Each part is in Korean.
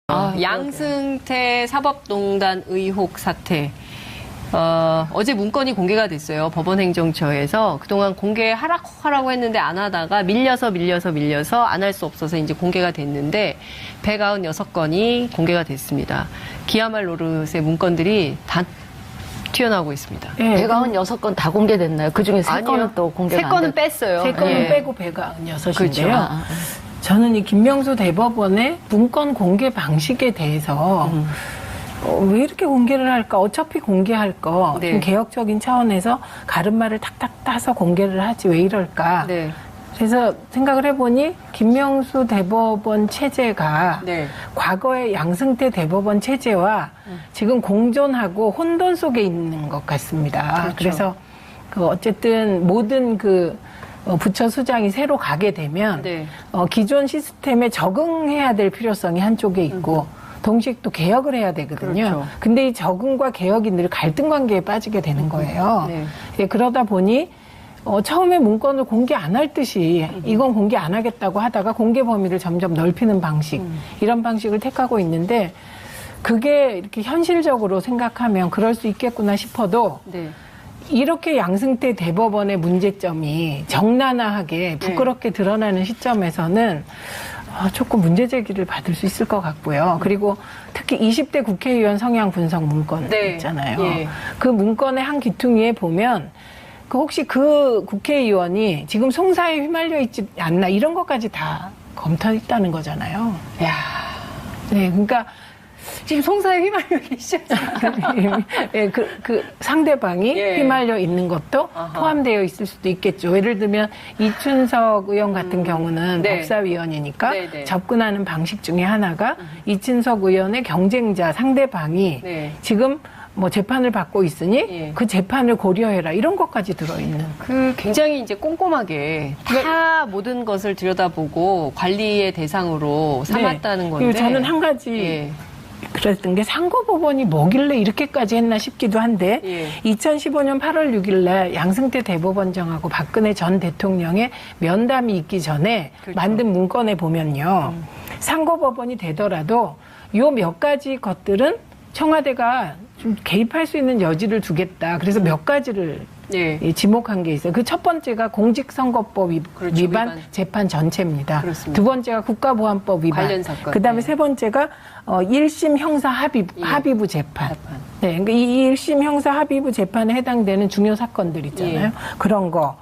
양승태 사법농단 의혹 사태. 어제 문건이 공개가 됐어요. 법원행정처에서 그동안 공개하라고 했는데 안 하다가 밀려서 안 할 수 없어서 이제 공개가 됐는데 196건이 공개가 됐습니다. 기야말 노릇의 문건들이 다 튀어나오고 있습니다. 네, 196건 다 공개됐나요? 그중에 3건은 또 공개가 안 됐어요. 3건은 뺐어요. 3건은 빼고 196인데요. 그렇죠. 저는 이 김명수 대법원의 문건 공개 방식에 대해서 왜 이렇게 공개를 할까? 어차피 공개할 거. 네. 좀 개혁적인 차원에서 가름말을 탁탁 따서 공개를 하지 왜 이럴까? 네. 그래서 생각을 해보니 김명수 대법원 체제가 네. 과거의 양승태 대법원 체제와 지금 공존하고 혼돈 속에 있는 것 같습니다. 그렇죠. 그래서 어쨌든 모든 부처 수장이 새로 가게 되면 네. 기존 시스템에 적응해야 될 필요성이 한쪽에 있고 동시에 또 개혁을 해야 되거든요. 그렇죠. 근데 이 적응과 개혁이 늘 갈등 관계에 빠지게 되는 거예요. 네. 예, 그러다 보니 처음에 문건을 공개 안 할 듯이 이건 공개 안 하겠다고 하다가 공개 범위를 점점 넓히는 방식 이런 방식을 택하고 있는데 그게 이렇게 현실적으로 생각하면 그럴 수 있겠구나 싶어도 네. 이렇게 양승태 대법원의 문제점이 적나라하게 부끄럽게 드러나는 시점에서는 조금 문제 제기를 받을 수 있을 것 같고요. 그리고 특히 20대 국회의원 성향 분석 문건 네. 있잖아요. 예. 그 문건의 한 귀퉁이에 보면 혹시 그 국회의원이 지금 송사에 휘말려 있지 않나 이런 것까지 다 검토했다는 거잖아요. 야, 네, 그러니까 지금 송사에 휘말려 계시죠? 예, 그 상대방이 예. 휘말려 있는 것도 아하. 포함되어 있을 수도 있겠죠. 예를 들면 이춘석 의원 같은 경우는 네. 법사위원이니까 네. 접근하는 방식 중에 하나가 이춘석 의원의 경쟁자 상대방이 네. 지금 재판을 받고 있으니 예. 그 재판을 고려해라 이런 것까지 들어있는. 굉장히 이제 꼼꼼하게 다 모든 것을 들여다보고 관리의 대상으로 삼았다는 건데. 그리고 저는 한 가지 예. 그랬던 게 상고법원이 뭐길래 이렇게까지 했나 싶기도 한데 예. 2015년 8월 6일 날 양승태 대법원장하고 박근혜 전 대통령의 면담이 있기 전에 그렇죠. 만든 문건에 보면요. 상고법원이 되더라도 요 몇 가지 것들은 청와대가 좀 개입할 수 있는 여지를 두겠다. 그래서 몇 가지를 예. 지목한 게 있어요. 그 첫 번째가 공직선거법 그렇죠, 위반 재판 전체입니다. 그렇습니다. 두 번째가 국가보안법 위반. 관련 사건. 그다음에 네. 세 번째가 1심 형사 합의부 재판. 네, 그러니까 이 1심 형사 합의부 재판에 해당되는 중요 사건들 있잖아요. 예. 그런 거.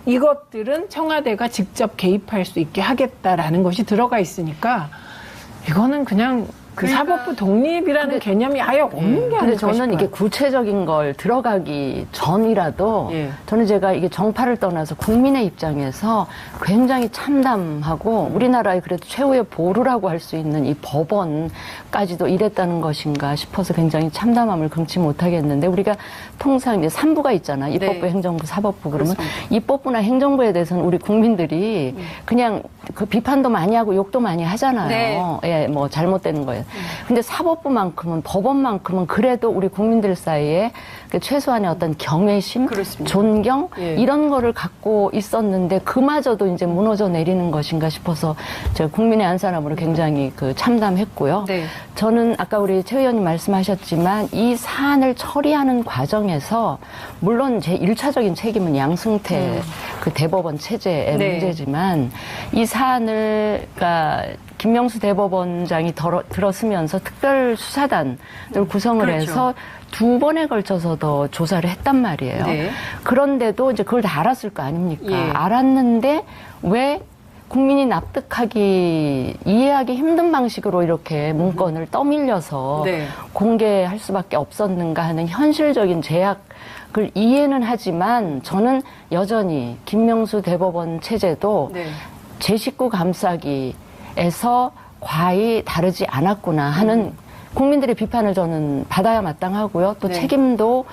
이것들은 청와대가 직접 개입할 수 있게 하겠다라는 것이 들어가 있으니까 이거는 그냥 사법부 독립이라는 개념이 아예 없는 게 아닐까 근데 저는 싶어요. 이게 구체적인 걸 들어가기 전이라도 예. 저는 제가 이게 정파를 떠나서 국민의 입장에서 굉장히 참담하고 우리나라의 그래도 최후의 보루라고 할 수 있는 이 법원까지도 이랬다는 것인가 싶어서 굉장히 참담함을 금치 못하겠는데 우리가 통상 이제 3부가 있잖아요. 입법부, 네. 행정부, 사법부. 그러면 그렇습니다. 입법부나 행정부에 대해서는 우리 국민들이 그냥 그 비판도 많이 하고 욕도 많이 하잖아요. 네. 예, 잘못되는 거예요. 근데 사법부만큼은 법원만큼은 그래도 우리 국민들 사이에 그 최소한의 어떤 경외심, 그렇습니다. 존경 예. 이런 거를 갖고 있었는데 그마저도 이제 무너져 내리는 것인가 싶어서 제가 국민의 한 사람으로 굉장히 참담했고요. 네. 저는 아까 우리 최 의원님 말씀하셨지만 이 사안을 처리하는 과정에서 물론 제 1차적인 책임은 양승태 그 대법원 체제의 네. 문제지만 이 사안을 김명수 대법원장이 들었으면서 특별수사단을 구성을 그렇죠. 해서 2번에 걸쳐서 더 조사를 했단 말이에요. 네. 그런데도 이제 그걸 다 알았을 거 아닙니까? 예. 알았는데 왜 국민이 이해하기 힘든 방식으로 이렇게 문건을 떠밀려서 네. 공개할 수밖에 없었는가 하는 현실적인 제약을 이해는 하지만 저는 여전히 김명수 대법원 체제도 네. 제 식구 감싸기에서 과히 다르지 않았구나 하는 국민들의 비판을 저는 받아야 마땅하고요. 또 네. 책임도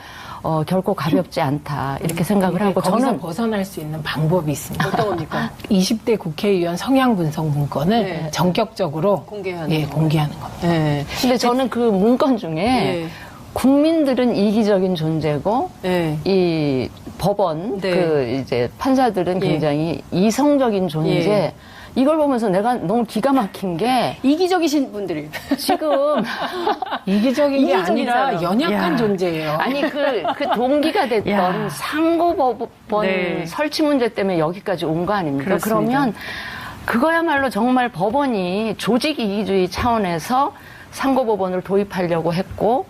결코 가볍지 않다 이렇게 생각을 하고 거기서 저는 벗어날 수 있는 방법이 있습니다. 어떤 겁니까? 20대 국회의원 성향 분석 문건을 네. 전격적으로 공개하는 공개하는 겁니다. 네. 근데 저는 그 문건 중에 예. 국민들은 이기적인 존재고 네. 이 법원 네. 이제 판사들은 예. 굉장히 이성적인 존재 예. 이걸 보면서 내가 너무 기가 막힌 게 이기적이신 분들이. 지금 이기적인 게 아니라 이기적이잖아요. 연약한 야. 존재예요. 아니 그 동기가 됐던 야. 상고법원 네. 설치 문제 때문에 여기까지 온 거 아닙니까? 그렇습니다. 그러면 그거야말로 정말 법원이 조직 이기주의 차원에서 상고법원을 도입하려고 했고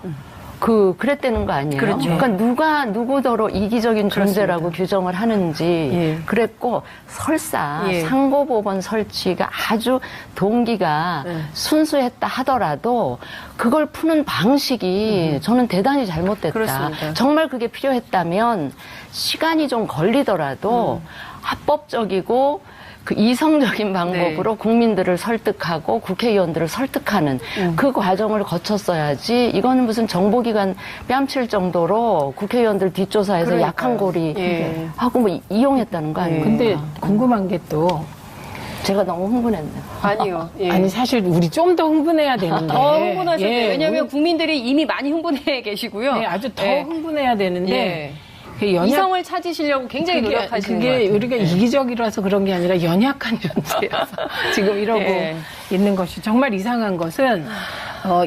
그랬다는 거 아니에요? 그렇죠. 그러니까 누가 누구더러 이기적인 존재라고 규정을 하는지 예. 그랬고 설사 예. 상고법원 설치가 아주 동기가 네. 순수했다 하더라도 그걸 푸는 방식이 저는 대단히 잘못됐다. 그렇습니다. 정말 그게 필요했다면 시간이 좀 걸리더라도 합법적이고 그 이성적인 방법으로 네. 국민들을 설득하고 국회의원들을 설득하는 그 과정을 거쳤어야지 이거는 무슨 정보기관 뺨칠 정도로 국회의원들 뒷조사해서 그러니까요. 약한 고리 예. 하고 뭐 이용했다는 거 아니에요? 근데 궁금한 게 또 제가 너무 흥분했네요. 아니요. 예. 아니 사실 우리 좀 더 흥분해야 되는데 더 흥분하셨네요. 예, 왜냐하면 국민들이 이미 많이 흥분해 계시고요. 네, 아주 더 예. 흥분해야 되는데 예. 그 연약 이성을 찾으시려고 굉장히 노력하시는 것 그게 같아요. 우리가 예. 이기적이라서 그런 게 아니라 연약한 존재여서 지금 이러고 예. 있는 것이 정말 이상한 것은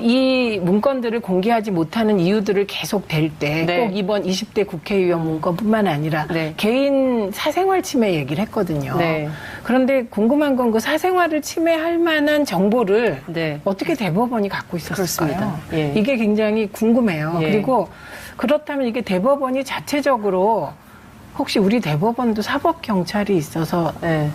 이 문건들을 공개하지 못하는 이유들을 계속 댈 때 꼭 네. 이번 20대 국회의원 문건뿐만 아니라 네. 개인 사생활 침해 얘기를 했거든요. 네. 그런데 궁금한 건 그 사생활을 침해할 만한 정보를 네. 어떻게 대법원이 갖고 있었을까요? 그렇습니다. 예. 이게 굉장히 궁금해요. 예. 그리고 그렇다면 이게 대법원이 자체적으로 혹시 우리 대법원도 사법경찰이 있어서 네.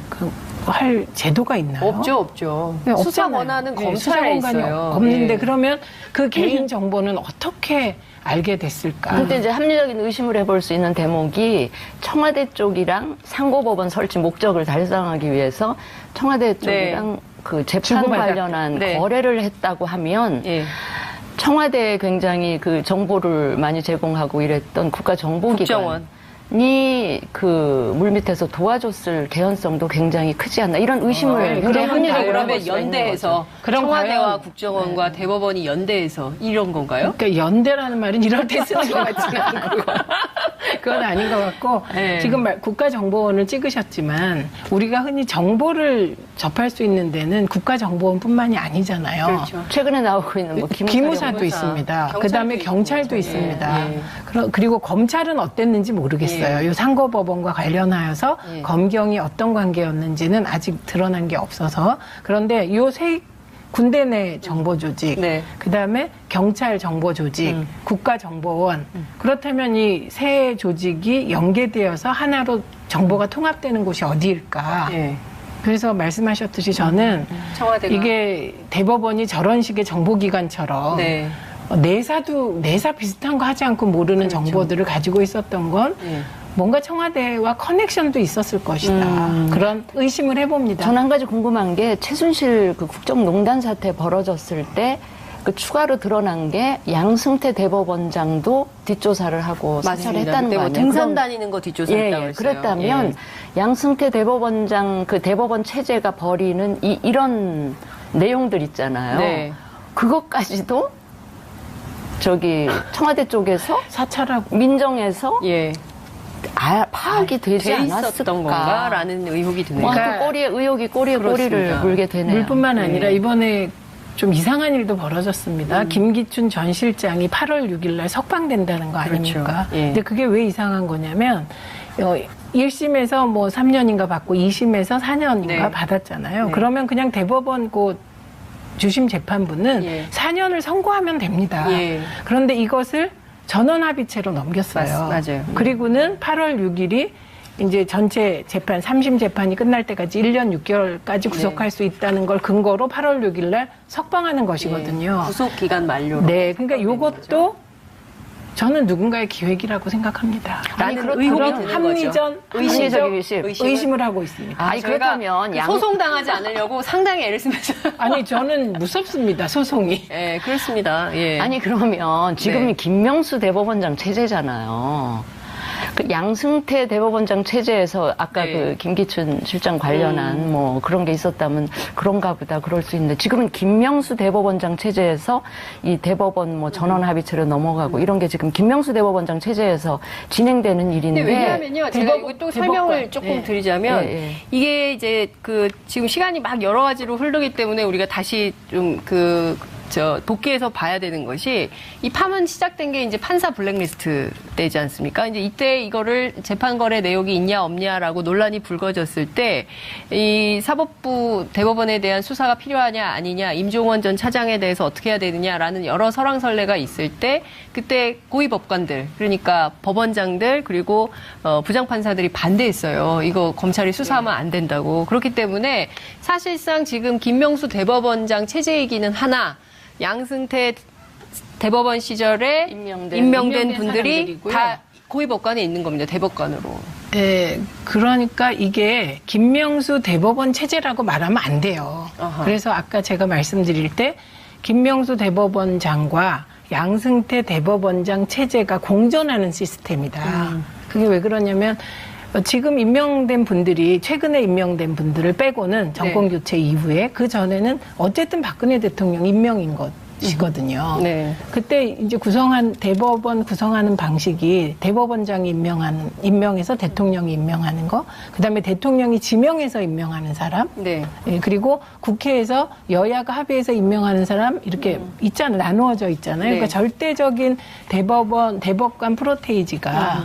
할 제도가 있나요? 없죠. 네, 수사 없잖아요. 권한은 네, 검찰에 수사권이 있어요. 없는데 예. 그러면 그 개인 정보는 어떻게 알게 됐을까? 근데 이제 합리적인 의심을 해볼 수 있는 대목이 청와대 쪽이랑 상고법원 설치 목적을 달성하기 위해서 청와대 쪽이랑 그 재판 주고받았- 관련한 네. 거래를 했다고 하면 예. 청와대에 굉장히 그 정보를 많이 제공하고 이랬던 국가정보기관이 그 물밑에서 도와줬을 개연성도 굉장히 크지 않나 이런 의심을 네, 굉장히 그러면 합리적으로 해볼 그러면 수가 있는 연대해서 거죠. 그럼 청와대와 과연- 국정원과 대법원이 연대해서 이런 건가요? 그러니까 연대라는 말은 이럴 때 쓰는 것 같지는 않고요. 그건 아닌 것 같고 네. 지금 국가정보원을 찍으셨지만 우리가 흔히 정보를 접할 수 있는 데는 국가정보원뿐만이 아니잖아요. 그렇죠. 최근에 나오고 있는 뭐 기무사도 기무사, 있습니다. 경찰도 그다음에 있고. 경찰도 예, 있습니다. 예. 그리고 검찰은 어땠는지 모르겠어요. 예. 이 상고법원과 관련하여서 예. 검경이 어떤 관계였는지는 아직 드러난 게 없어서 그런데 이 세 군대 내 정보 조직, 네. 그다음에 경찰 정보 조직, 국가정보원 그렇다면 이 세 조직이 연계되어서 하나로 정보가 통합되는 곳이 어디일까? 예. 그래서 말씀하셨듯이 저는 청와대가 이게 대법원이 저런 식의 정보기관처럼 네. 내사 비슷한 거 하지 않고 모르는 그렇죠. 정보들을 가지고 있었던 건 예. 뭔가 청와대와 커넥션도 있었을 것이다. 그런 의심을 해봅니다. 저는 한 가지 궁금한 게 최순실 그 국정농단 사태 벌어졌을 때 그 추가로 드러난 게 양승태 대법원장도 뒷조사를 하고 사찰을 맞습니다. 했다는 그때 거 뭐 아니에요? 등산 그럼- 다니는 거 뒷조사했다고 예, 했어요. 그랬다면 예. 양승태 대법원장 그 대법원 체제가 벌이는 이런 내용들 있잖아요. 네. 그것까지도 저기 청와대 쪽에서 사찰하고 민정에서 예. 파악이 되지 돼 않았을까? 있었던 건가라는 의혹이 드네요. 와, 그러니까 또 꼬리에 의혹이 꼬리에 그렇습니다. 꼬리를 물게 되네요. 물뿐만 아니라 예. 이번에 좀 이상한 일도 벌어졌습니다. 김기춘 전 실장이 8월 6일 날 석방된다는 거 아닙니까? 그렇죠. 예. 근데 그게 왜 이상한 거냐면 1심에서 뭐 3년인가 받고 2심에서 4년인가 네. 받았잖아요. 네. 그러면 그냥 대법원 그 주심 재판부는 예. 4년을 선고하면 됩니다. 예. 그런데 이것을 전원합의체로 넘겼어요. 맞아요. 그리고는 8월 6일이 이제 전체 재판, 3심 재판이 끝날 때까지 1년 6개월까지 구속할 수 있다는 걸 근거로 8월 6일 날 석방하는 것이거든요. 예. 구속 기간 만료로. 네, 그러니까 석방되는 거죠. 이것도 저는 누군가의 기획이라고 생각합니다. 라는 그런 의혹이 드는 합리적 의심적 의심을 하고 있습니다. 아니, 그렇다면 소송 당하지 않으려고 상당히 애를 쓰면서. 아니, 저는 무섭습니다, 소송이. 예, 그렇습니다. 예. 아니 그러면 지금이 네. 김명수 대법원장 체제잖아요. 그 양승태 대법원장 체제에서 아까 네. 그 김기춘 실장 관련한 뭐 그런 게 있었다면 그런가 보다 그럴 수 있는데 지금은 김명수 대법원장 체제에서 이 대법원 뭐 전원 합의체로 넘어가고 이런 게 지금 김명수 대법원장 체제에서 진행되는 일인데. 근데 왜냐하면요, 제가 이거 또 설명을 조금 네. 드리자면 예, 예. 이게 이제 그 지금 시간이 막 여러 가지로 흐르기 때문에 우리가 다시 좀 복귀해서 봐야 되는 것이 이 파문 시작된 게 이제 판사 블랙리스트 때지 않습니까? 이제 이때 이거를 재판 거래 내역이 있냐 없냐라고 논란이 불거졌을 때 이 사법부 대법원에 대한 수사가 필요하냐 아니냐, 임종원 전 차장에 대해서 어떻게 해야 되느냐라는 여러 설왕설래가 있을 때 그때 고위 법관들, 그러니까 법원장들 그리고 부장판사들이 반대했어요. 이거 검찰이 수사하면 안 된다고. 그렇기 때문에 사실상 지금 김명수 대법원장 체제이기는 하나 양승태 대법원 시절에 임명된 분들이 사람들이고요. 다 고위법관에 있는 겁니다. 대법관으로. 네, 그러니까 이게 김명수 대법원 체제라고 말하면 안 돼요. 아하. 그래서 아까 제가 말씀드릴 때 김명수 대법원장과 양승태 대법원장 체제가 공존하는 시스템이다. 그게 왜 그러냐면 지금 임명된 분들이 최근에 임명된 분들을 빼고는 정권 교체 이후에 그 전에는 어쨌든 박근혜 대통령 임명인 것이거든요. 네. 그때 이제 대법원 구성하는 방식이 대법원장이 임명해서 대통령이 임명하는 거, 그다음에 대통령이 지명해서 임명하는 사람, 네. 예, 그리고 국회에서 여야가 합의해서 임명하는 사람 이렇게 있잖아요. 나누어져 있잖아요. 네. 그러니까 절대적인 대법관 프로테이지가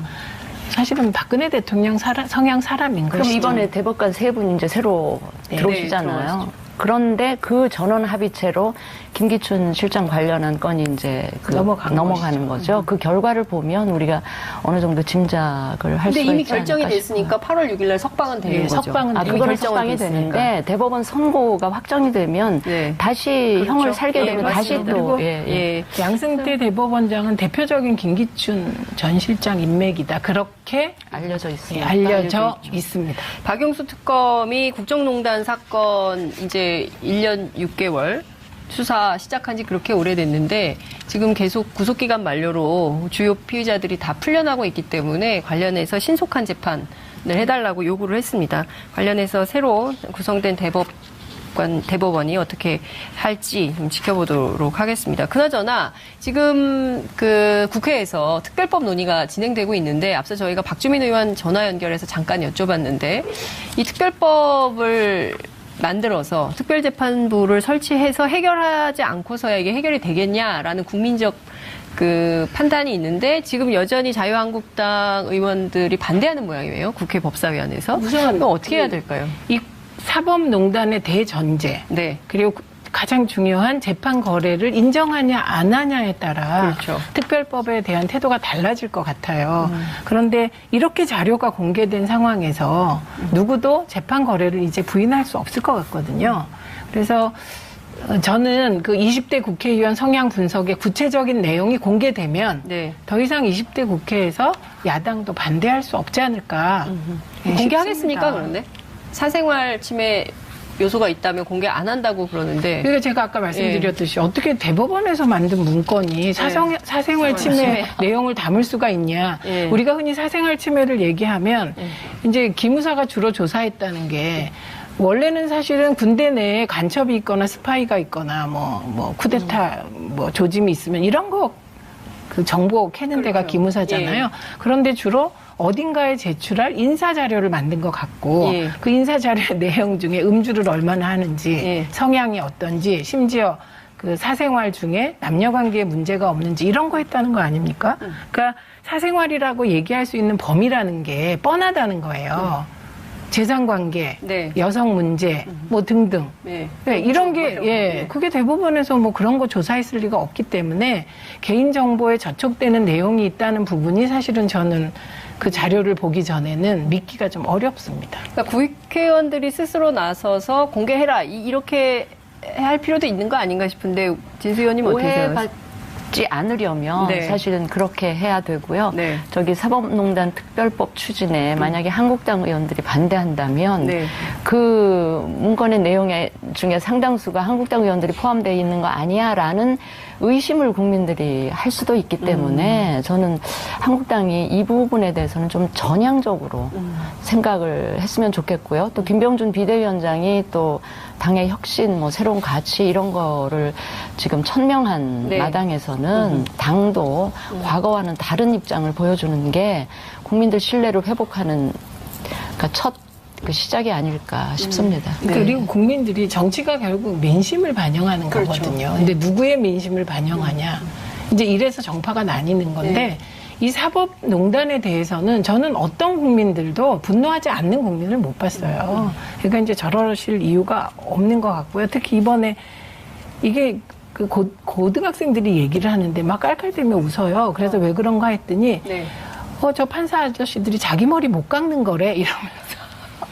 사실은 박근혜 대통령 성향 사람인 그럼 것이죠. 이번에 대법관 3분 이제 새로 네, 들어오시잖아요. 네, 그런데 그 전원 합의체로 김기춘 실장 관련한 건이 이제 넘어가는 거죠. 그 결과를 보면 우리가 어느 정도 짐작을 할 수가 있지 근데 이미 않을까 결정이 싶어요. 됐으니까 8월 6일 날 석방은 되는 예, 거죠. 석방은 아, 이미 그거는 결정은 석방이 됐으니까. 되는데 대법원 선고가 확정이 되면 네. 다시 그렇죠. 형을 살게 예, 되면 다시 맞습니다. 또 그리고 예. 양승태 대법원장은 대표적인 김기춘 전 실장 인맥이다. 그렇게 알려져 예, 있습니다. 알려져 있습니다. 박용수 특검이 국정농단 사건 이제 1년 6개월 수사 시작한 지 그렇게 오래됐는데 지금 계속 구속기간 만료로 주요 피의자들이 다 풀려나고 있기 때문에 관련해서 신속한 재판을 해달라고 요구를 했습니다. 관련해서 새로 구성된 대법원이 어떻게 할지 좀 지켜보도록 하겠습니다. 그나저나 지금 그 국회에서 특별법 논의가 진행되고 있는데 앞서 저희가 박주민 의원 전화 연결해서 잠깐 여쭤봤는데 이 특별법을 만들어서 특별재판부를 설치해서 해결하지 않고서야 이게 해결이 되겠냐라는 국민적 그 판단이 있는데 지금 여전히 자유한국당 의원들이 반대하는 모양이에요. 국회 법사위원회에서. 우선 그럼 어떻게 해야 될까요? 이 사법농단의 대전제 네. 그리고 가장 중요한 재판 거래를 인정하냐 안 하냐에 따라 그렇죠. 특별법에 대한 태도가 달라질 것 같아요. 그런데 이렇게 자료가 공개된 상황에서 누구도 재판 거래를 이제 부인할 수 없을 것 같거든요. 그래서 저는 그 20대 국회의원 성향 분석의 구체적인 내용이 공개되면 네. 더 이상 20대 국회에서 야당도 반대할 수 없지 않을까. 공개하겠습니까, 싶습니다. 그런데? 사생활 침해 요소가 있다면 공개 안 한다고 그러는데. 그러니까 제가 아까 말씀드렸듯이 어떻게 대법원에서 만든 문건이 사생활 침해 내용을 담을 수가 있냐. 예. 우리가 흔히 사생활 침해를 얘기하면 이제 기무사가 주로 조사했다는 게 원래는 사실은 군대 내에 간첩이 있거나 스파이가 있거나 뭐 쿠데타 뭐 조짐이 있으면 이런 거 그 정보 캐는 데가 기무사잖아요. 그런데 주로 어딘가에 제출할 인사자료를 만든 것 같고 예. 그 인사자료의 내용 중에 음주를 얼마나 하는지 예. 성향이 어떤지 심지어 그 사생활 중에 남녀관계에 문제가 없는지 이런 거 했다는 거 아닙니까? 그러니까 사생활이라고 얘기할 수 있는 범위라는 게 뻔하다는 거예요. 재산관계, 네. 여성 문제, 뭐 등등. 네. 네, 이런 게, 맞아요. 예, 네. 그게 대법원에서 뭐 그런 거 조사했을 리가 없기 때문에 개인정보에 저촉되는 내용이 있다는 부분이 사실은 저는 그 자료를 보기 전에는 믿기가 좀 어렵습니다. 그러니까 국회의원들이 스스로 나서서 공개해라. 이렇게 할 필요도 있는 거 아닌가 싶은데 진수 의원님 어떻게 생각하세요? 오해받지 않으려면 네. 사실은 그렇게 해야 되고요. 네. 저기 사법농단 특별법 추진에 만약에 한국당 의원들이 반대한다면 네. 그 문건의 내용 중에 상당수가 한국당 의원들이 포함되어 있는 거 아니야라는 의심을 국민들이 할 수도 있기 때문에 저는 한국당이 이 부분에 대해서는 좀 전향적으로 생각을 했으면 좋겠고요. 또 김병준 비대위원장이 또 당의 혁신, 뭐 새로운 가치 이런 거를 지금 천명한 네. 마당에서는 당도 과거와는 다른 입장을 보여주는 게 국민들 신뢰를 회복하는 그러니까 첫 그 시작이 아닐까 싶습니다. 네. 그리고 국민들이 정치가 결국 민심을 반영하는 그렇죠. 거거든요. 근데 누구의 민심을 반영하냐. 이제 이래서 정파가 나뉘는 건데 네. 이 사법농단에 대해서는 저는 어떤 국민들도 분노하지 않는 국민을 못 봤어요. 그러니까 이제 저러실 이유가 없는 것 같고요. 특히 이번에 이게 그 고등학생들이 얘기를 하는데 막 깔깔대며 웃어요. 그래서 왜 그런가 했더니 네. 저 판사 아저씨들이 자기 머리 못 깎는 거래 이러면서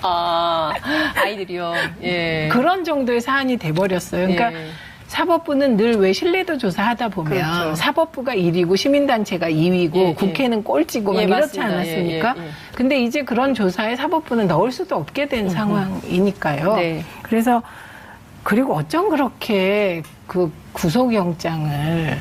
아, 아이들이요. 예. 그런 정도의 사안이 돼버렸어요. 그러니까 예. 사법부는 늘 왜 신뢰도 조사하다 보면 그렇죠. 사법부가 1위고 시민단체가 2위고 예, 예. 국회는 꼴찌고 막 예, 이렇지 맞습니다. 않았습니까? 예, 예, 예. 근데 이제 그런 조사에 사법부는 넣을 수도 없게 된 상황이니까요. 네. 그래서 그리고 어쩜 그렇게 그 구속영장을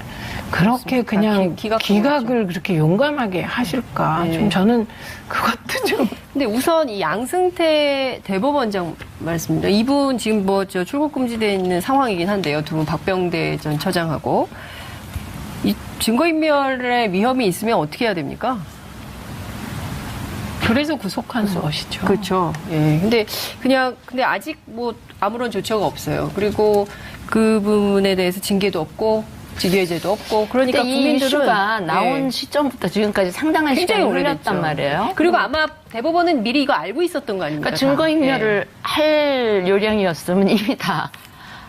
그렇게 그냥 기각을 그렇게 용감하게 하실까? 네. 좀 저는 그것도 좀 근데 우선 이 양승태 대법원장 말씀입니다. 이분 지금 뭐 저 출국 금지되어 있는 상황이긴 한데요. 두 분 박병대 전 처장하고 이 증거인멸의 위험이 있으면 어떻게 해야 됩니까? 그래서 구속한 것이죠. 그렇죠. 예. 근데 아직 뭐 아무런 조처가 없어요. 그리고 그 부분에 대해서 징계도 없고 직위해제도 없고 그러니까 이 국민들은 이슈가 나온 예. 시점부터 지금까지 상당한 굉장히 시간이 오래됐죠. 흘렸단 말이에요. 그리고 아마 대법원은 미리 이거 알고 있었던 거 아닙니까? 그러니까 증거인멸을 할 요량이었으면 이미 다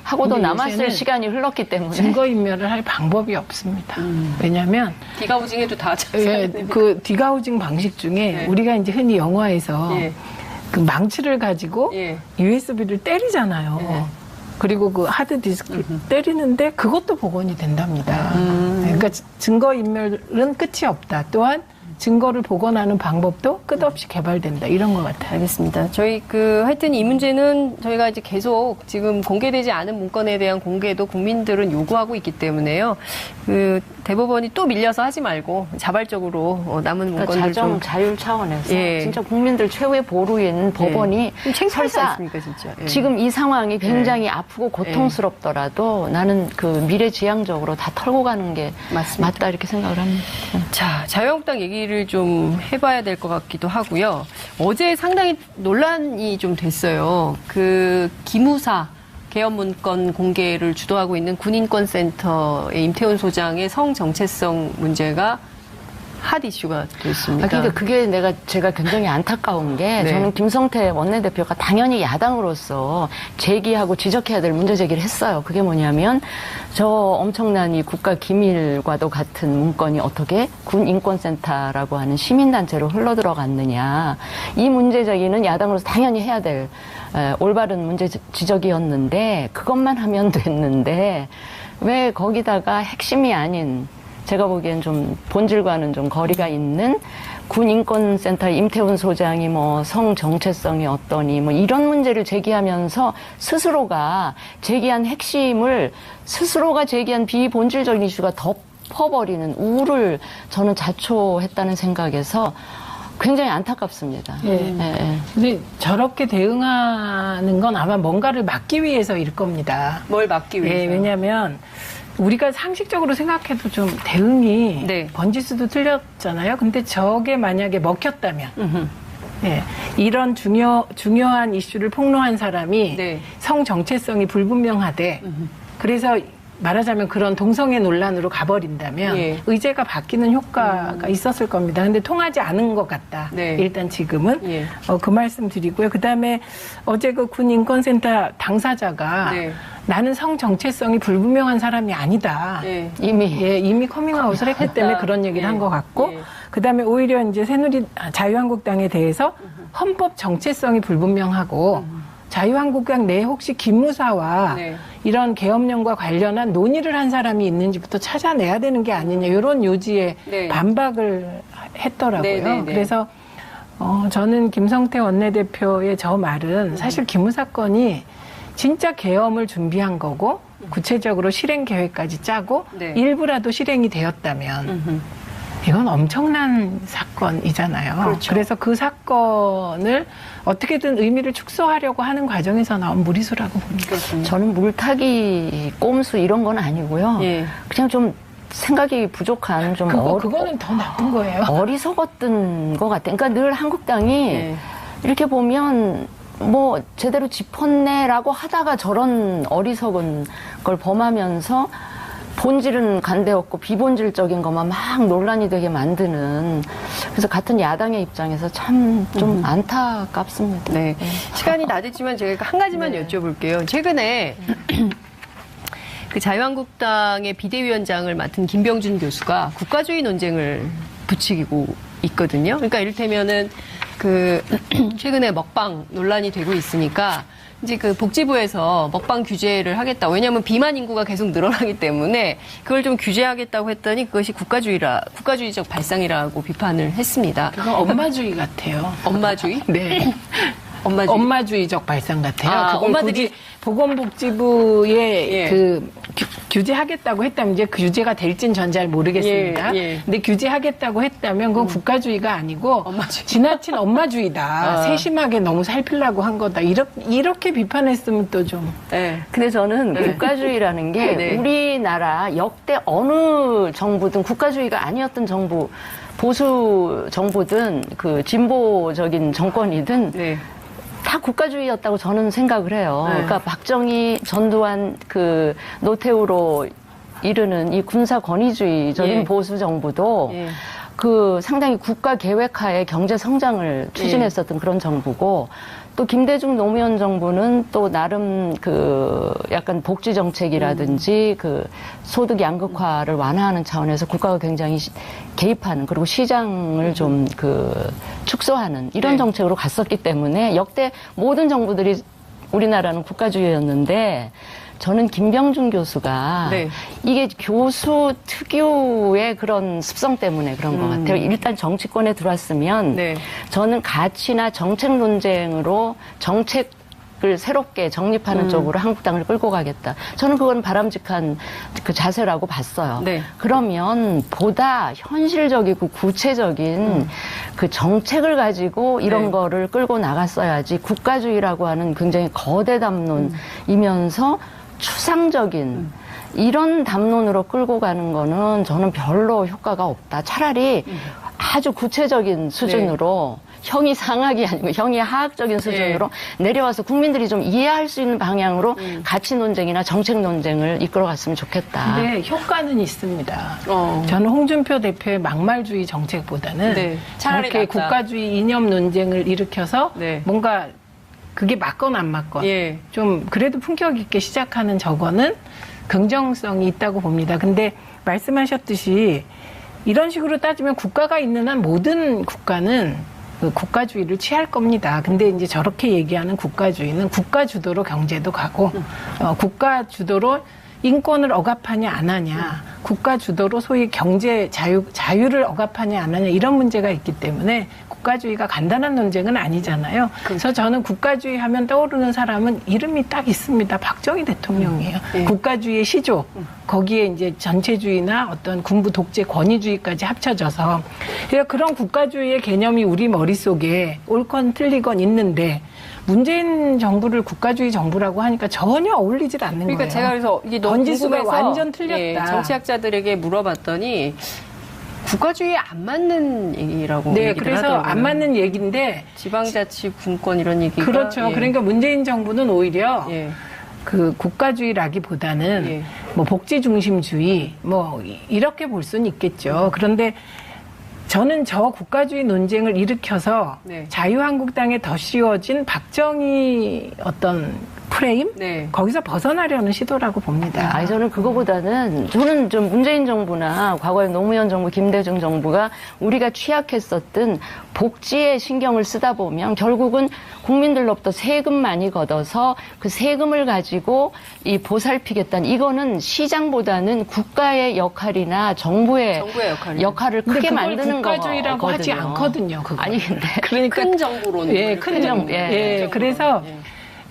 하고도 근데 남았을 요새는 시간이 흘렀기 때문에 증거인멸을 할 방법이 없습니다. 왜냐하면 디가우징에도 다 예, 그 디가우징 방식 중에 네. 우리가 이제 흔히 영화에서 예. 그 망치를 가지고 예. USB를 때리잖아요. 예. 그리고 그 하드디스크를 때리는데 그것도 복원이 된답니다. 그러니까 증거인멸은 끝이 없다. 또한 증거를 복원하는 방법도 끝없이 개발된다. 이런 것 같아요. 알겠습니다. 저희 하여튼 이 문제는 저희가 이제 계속 지금 공개되지 않은 문건에 대한 공개도 국민들은 요구하고 있기 때문에요. 대법원이 또 밀려서 하지 말고 자발적으로 남은 그러니까 문건들 좀 자율 차원에서 예. 진짜 국민들 최후의 보루인 법원이 좀 창피하지 설사 않습니까, 진짜? 예. 지금 이 상황이 굉장히 아프고 고통스럽더라도 나는 그 미래지향적으로 다 털고 가는 게 맞습니다. 맞다 이렇게 생각을 합니다. 자, 자유한국당 얘기를 좀 해봐야 될 것 같기도 하고요. 어제 상당히 논란이 좀 됐어요. 기무사 개헌 문건 공개를 주도하고 있는 군인권센터의 임태훈 소장의 성 정체성 문제가 핫 이슈가 됐습니다. 그러니까 제가 굉장히 안타까운 게 네. 저는 김성태 원내대표가 당연히 야당으로서 제기하고 지적해야 될 문제 제기를 했어요. 그게 뭐냐면 저 엄청난 이 국가 기밀과도 같은 문건이 어떻게 군인권센터라고 하는 시민단체로 흘러들어갔느냐. 이 문제 제기는 야당으로서 당연히 해야 될 올바른 문제 지적이었는데 그것만 하면 됐는데 왜 거기다가 핵심이 아닌 제가 보기엔 좀 본질과는 좀 거리가 있는 군인권센터 임태훈 소장이 뭐 성 정체성이 어떠니 뭐 이런 문제를 제기하면서 스스로가 제기한 핵심을 스스로가 제기한 비본질적인 이슈가 덮어버리는 우를 저는 자초했다는 생각에서 굉장히 안타깝습니다. 예. 예. 근데 저렇게 대응하는 건 아마 뭔가를 막기 위해서일 겁니다. 뭘 막기 위해서? 예, 왜냐하면 우리가 상식적으로 생각해도 좀 대응이 네. 번지수도 틀렸잖아요. 근데 저게 만약에 먹혔다면 예, 이런 중요한 이슈를 폭로한 사람이 네. 성 정체성이 불분명하대. 그래서 말하자면 그런 동성애 논란으로 가버린다면 예. 의제가 바뀌는 효과가 있었을 겁니다. 근데 통하지 않은 것 같다. 네. 일단 지금은 예. 그 말씀 드리고요. 그다음에 어제 그 군인권센터 당사자가 네. 나는 성 정체성이 불분명한 사람이 아니다. 네. 이미 커밍아웃을 했기 때문에 그런 얘기를 예. 한 것 같고 예. 그다음에 오히려 이제 자유한국당에 대해서 헌법 정체성이 불분명하고 자유한국당 내에 혹시 기무사와 네. 이런 계엄령과 관련한 논의를 한 사람이 있는지부터 찾아내야 되는 게 아니냐 이런 요지에 네. 반박을 했더라고요. 네, 네, 네. 그래서 저는 김성태 원내대표의 저 말은 사실 기무사건이 진짜 계엄을 준비한 거고 구체적으로 실행 계획까지 짜고 네. 일부라도 실행이 되었다면 이건 엄청난 사건이잖아요. 그렇죠. 그래서 그 사건을 어떻게든 의미를 축소하려고 하는 과정에서 나온 무리수라고 봅니다. 그렇군요. 저는 물타기, 꼼수 이런 건 아니고요. 예. 그냥 좀 생각이 부족한 좀 그거는 더 나쁜 거예요. 어리석었던 것 같아요. 그러니까 늘 한국당이 예. 이렇게 보면 뭐 제대로 짚었네라고 하다가 저런 어리석은 걸 범하면서 본질은 간대없고 비본질적인 것만 막 논란이 되게 만드는, 그래서 같은 야당의 입장에서 참 좀 안타깝습니다. 네. 시간이 다 됐지만 제가 한 가지만 여쭤볼게요. 최근에 그 자유한국당의 비대위원장을 맡은 김병준 교수가 국가주의 논쟁을 부추기고 있거든요. 그러니까 이를테면은 그 최근에 먹방 논란이 되고 있으니까 이제 그 복지부에서 먹방 규제를 하겠다. 왜냐하면 비만 인구가 계속 늘어나기 때문에 그걸 좀 규제하겠다고 했더니 그것이 국가주의적 발상이라고 비판을 했습니다. 그건 엄마주의 같아요. 엄마주의? 네. 엄마주의적 발상 같아요. 아, 그걸 엄마들이- 굳이 보건복지부에 예. 그 규제하겠다고 했다면 이제 그 규제가 될진 전 잘 모르겠습니다. 예, 예. 근데 규제하겠다고 했다면 그건 국가주의가 아니고 엄마주의. 지나친 엄마주의다. 아. 세심하게 너무 살피려고 한 거다. 이렇게 비판했으면 또 좀. 네. 근데 저는 국가주의라는 게 네. 우리나라 역대 어느 정부든 국가주의가 아니었던 정부, 보수 정부든 그 진보적인 정권이든 네. 다 국가주의였다고 저는 생각을 해요. 네. 그러니까 박정희, 전두환, 그 노태우로 이르는 이 군사 권위주의적인 예. 보수 정부도 예. 그 상당히 국가 계획하에 경제 성장을 추진했었던 그런 정부고, 또 김대중 노무현 정부는 또 나름 그 약간 복지 정책이라든지 그 소득 양극화를 완화하는 차원에서 국가가 굉장히 개입하는, 그리고 시장을 좀 그 축소하는 이런 네. 정책으로 갔었기 때문에 역대 모든 정부들이 우리나라는 국가주의였는데, 저는 김병준 교수가 네. 이게 교수 특유의 그런 습성 때문에 그런 것 같아요. 일단 정치권에 들어왔으면 네. 저는 가치나 정책 논쟁으로 정책을 새롭게 정립하는 쪽으로 한국당을 끌고 가겠다. 저는 그건 바람직한 그 자세라고 봤어요. 네. 그러면 보다 현실적이고 구체적인 그 정책을 가지고 이런 네. 거를 끌고 나갔어야지, 국가주의라고 하는 굉장히 거대 담론이면서 추상적인 이런 담론으로 끌고 가는 거는 저는 별로 효과가 없다. 차라리 아주 구체적인 수준으로 형이 상학이 아니고 형이 하학적인 수준으로 내려와서 국민들이 좀 이해할 수 있는 방향으로 가치 논쟁이나 정책 논쟁을 이끌어갔으면 좋겠다. 근데 효과는 있습니다. 어. 저는 홍준표 대표의 막말주의 정책보다는 네. 차라리 저렇게 낫다. 국가주의 이념 논쟁을 일으켜서 네. 뭔가 그게 맞건 안 맞건 예. 좀 그래도 품격 있게 시작하는 저거는 긍정성이 있다고 봅니다. 근데 말씀하셨듯이 이런 식으로 따지면 국가가 있는 한 모든 국가는 그 국가주의를 취할 겁니다. 근데 이제 저렇게 얘기하는 국가주의는 국가 주도로 경제도 가고 국가 주도로 인권을 억압하냐 안 하냐, 국가 주도로 소위 경제 자유를 억압하냐 안 하냐, 이런 문제가 있기 때문에 국가주의가 간단한 논쟁은 아니잖아요. 그래서 저는 국가주의 하면 떠오르는 사람은 이름이 딱 있습니다. 박정희 대통령이에요. 국가주의의 시조. 거기에 이제 전체주의나 어떤 군부 독재 권위주의까지 합쳐져서, 그러니까 그런 국가주의의 개념이 우리 머릿속에 옳건 틀리건 있는데, 문재인 정부를 국가주의 정부라고 하니까 전혀 어울리질 않는 그러니까 거예요. 제가 그래서 이게 너무 번지수가 궁금해서 완전 틀렸다. 예, 정치학자들에게 물어봤더니 국가주의에 안 맞는 얘기라고 네, 얘기를 그래서 하더라고요. 안 맞는 얘기인데, 지방자치 분권 이런 얘기가 그렇죠. 예. 그러니까 문재인 정부는 오히려 예. 그 국가주의라기보다는 예. 뭐 복지 중심주의 뭐 이렇게 볼 수는 있겠죠. 그런데 저는 저 국가주의 논쟁을 일으켜서 네. 자유한국당에 더 씌워진 박정희 어떤 프레임? 네. 거기서 벗어나려는 시도라고 봅니다. 아니, 저는 그거보다는, 저는 좀 문재인 정부나 과거에 노무현 정부, 김대중 정부가 우리가 취약했었던 복지에 신경을 쓰다 보면 결국은 국민들로부터 세금 많이 걷어서 그 세금을 가지고 이 보살피겠다는, 이거는 시장보다는 국가의 역할이나 정부의 역할을 근데 크게 그걸 만드는 국가주의라고 거거든요. 하지 않거든요. 그거. 아니, 근데 그러니까 큰 정부로는 예, 큰 정부. 예, 그래서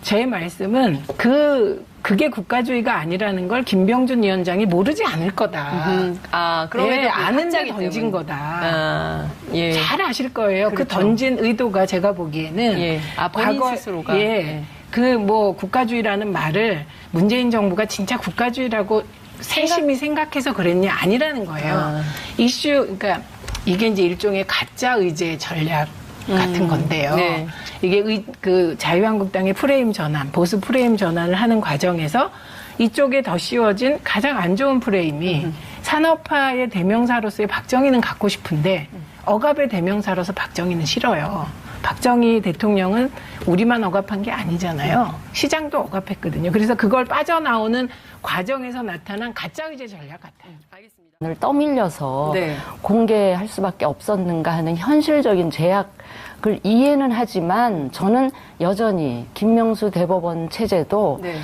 제 말씀은 그 그게 국가주의가 아니라는 걸 김병준 위원장이 모르지 않을 거다. 그럼에도 예, 아는데 한자기 던진 때문에. 거다. 예. 잘 아실 거예요. 그 그렇죠. 던진 의도가 제가 보기에는 예. 본인 스스로가. 예. 그 뭐 국가주의라는 말을 문재인 정부가 진짜 국가주의라고 세심히 생각해서 그랬냐 아니라는 거예요. 그러니까 이게 이제 일종의 가짜 의제 전략 같은 건데요. 네. 이게 그 자유한국당의 프레임 전환, 보수 프레임 전환을 하는 과정에서 이쪽에 더 씌워진 가장 안 좋은 프레임이 산업화의 대명사로서의 박정희는 갖고 싶은데 억압의 대명사로서 박정희는 싫어요. 박정희 대통령은 우리만 억압한 게 아니잖아요. 시장도 억압했거든요. 그래서 그걸 빠져나오는 과정에서 나타난 가짜의제 전략 같아요. 알겠습니다. 을 떠밀려서 네. 공개할 수밖에 없었는가 하는 현실적인 제약을 이해는 하지만 저는 여전히 김명수 대법원 체제도 네.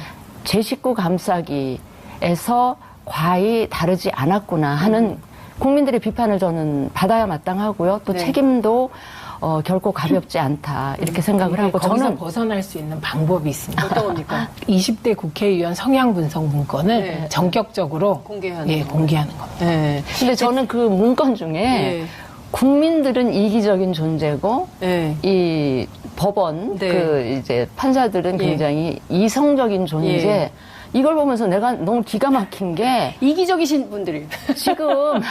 제 식구 감싸기에서 과히 다르지 않았구나 하는 국민들의 비판을 저는 받아야 마땅하고요. 또 네. 책임도 결코 가볍지 않다 이렇게 생각을 하고 거기서 저는 벗어날 수 있는 방법이 있습니다. 어떤 겁니까? 20대 국회의원 성향 분석 문건을 네. 전격적으로 공개하는 공개하는 겁니다. 네. 근데 저는 그 문건 중에 예. 국민들은 이기적인 존재고 네. 이 법원 네. 그 이제 판사들은 예. 굉장히 이성적인 존재. 예. 이걸 보면서 내가 너무 기가 막힌 게 이기적이신 분들이. 지금